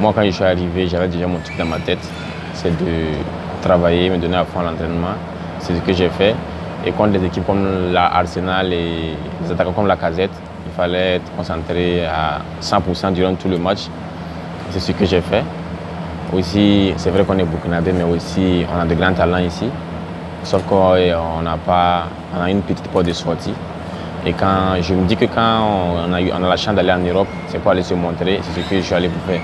Moi, quand je suis arrivé, j'avais déjà mon truc dans ma tête, c'est de travailler, me donner à fond à l'entraînement. C'est ce que j'ai fait. Et contre des équipes comme l'Arsenal et des attaquants comme la Casette, il fallait être concentré à 100% durant tout le match. C'est ce que j'ai fait. Aussi, c'est vrai qu'on est burkinabé, mais aussi on a de grands talents ici. Sauf qu'on a une petite porte de sortie. Et quand je me dis que quand on a la chance d'aller en Europe, c'est pour aller se montrer, c'est ce que je suis allé pour faire.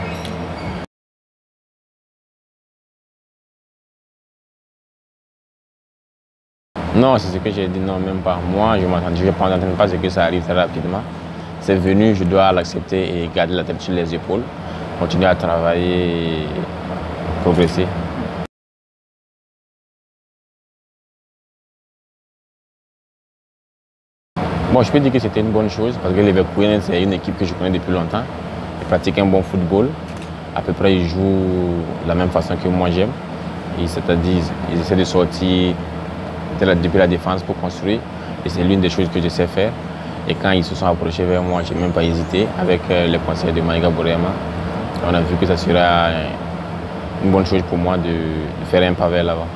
Non, c'est ce que j'ai dit, non, même pas. Moi, je ne m'attendais pas à ce que ça arrive très rapidement. C'est venu, je dois l'accepter et garder la tête sur les épaules, continuer à travailler et progresser. Bon, je peux dire que c'était une bonne chose parce que Leverkusen, c'est une équipe que je connais depuis longtemps. Ils pratiquent un bon football. À peu près, ils jouent de la même façon que moi j'aime. C'est-à-dire, ils essaient de sortir depuis la défense pour construire. Et c'est l'une des choses que je sais faire. Et quand ils se sont approchés vers moi, je n'ai même pas hésité avec les conseils de Maïga Bourema. On a vu que ça sera une bonne chose pour moi de faire un pas vers l'avant.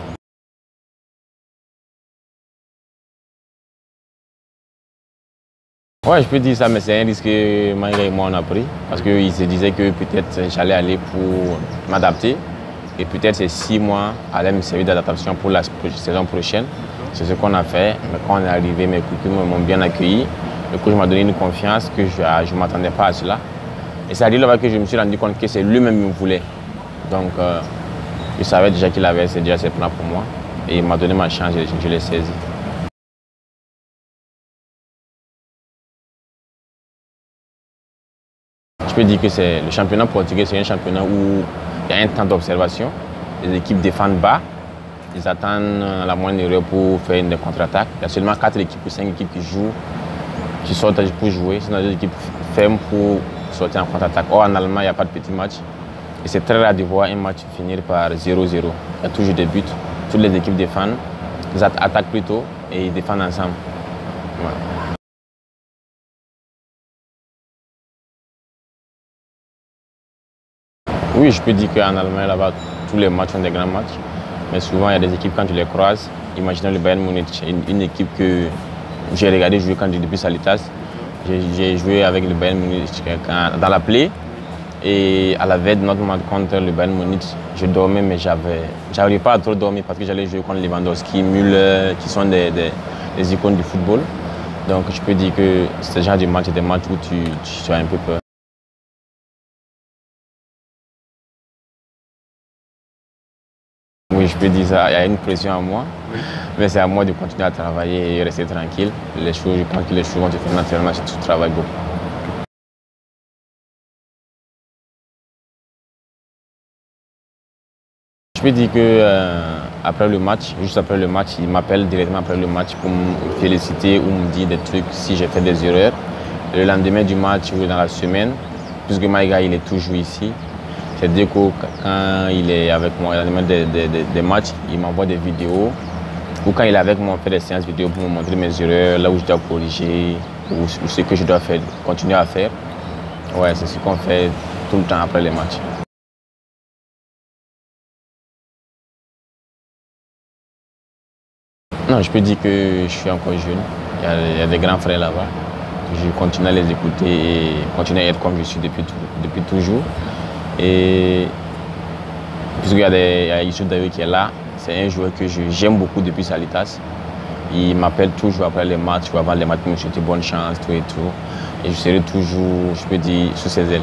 Ouais, je peux dire ça, mais c'est un risque que Maïga et moi on a pris. Parce qu'il se disait que peut-être j'allais aller pour m'adapter. Et peut-être ces 6 mois allaient me servir d'adaptation pour la saison prochaine. C'est ce qu'on a fait. Mais quand on est arrivé, mes coéquipiers m'ont bien accueilli. Le coach m'a donné une confiance que je ne m'attendais pas à cela. Et c'est à dire là que je me suis rendu compte que c'est lui-même qui me voulait. Donc, je savais déjà qu'il avait déjà ses plans pour moi. Et il m'a donné ma chance, je l'ai saisi. Je peux dire que le championnat portugais, c'est un championnat où il y a un temps d'observation. Les équipes défendent bas. Ils attendent la moindre erreur pour faire une contre-attaque. Il y a seulement 4 équipes ou 5 équipes qui sortent pour jouer. Sinon, les équipes ferment pour sortir en contre-attaque. Or, en Allemagne, il n'y a pas de petits matchs. Et c'est très rare de voir un match finir par 0-0. Il y a toujours des buts. Toutes les équipes défendent. Ils attaquent plutôt et ils défendent ensemble. Ouais. Oui, je peux dire qu'en Allemagne, là-bas, tous les matchs sont des grands matchs. Mais souvent, il y a des équipes, quand tu les croises, imaginons le Bayern Munich, une équipe que j'ai regardé jouer quand j'étais depuis Salitas. J'ai joué avec le Bayern Munich dans la Play. Et à la veille de notre match contre le Bayern Munich, je dormais, mais j'arrivais pas à trop dormir parce que j'allais jouer contre Lewandowski, Müller, qui sont des icônes du football. Donc, je peux dire que ce genre de match, c'est des matchs où tu as un peu peur. Oui, je peux dire ça. Il y a une pression à moi, mais c'est à moi de continuer à travailler et rester tranquille. Je pense que les choses vont se faire naturellement si tu travailles beaucoup. Je peux dire que après le match, juste après le match, il m'appelle directement après le match pour me féliciter ou me dire des trucs si j'ai fait des erreurs. Le lendemain du match ou dans la semaine, puisque Maïga il est toujours ici, c'est-à-dire que quand il est avec moi, il y des matchs, il m'envoie des vidéos. Ou quand il est avec moi, on fait des séances vidéo pour me montrer mes erreurs, là où je dois corriger, ou ce que je dois faire, continuer à faire. Ouais, c'est ce qu'on fait tout le temps après les matchs. Non, je peux dire que je suis encore jeune. Il y a des grands frères là-bas. Je continue à les écouter et continuer à être comme je suis depuis toujours. Et puisqu'il y a Youssouf Daoui qui est là, c'est un joueur que j'aime beaucoup depuis Salitas. Il m'appelle toujours après les matchs ou avant les matchs pour me souhaiter bonne chance, tout et tout. Et je serai toujours, je peux dire, sous ses ailes.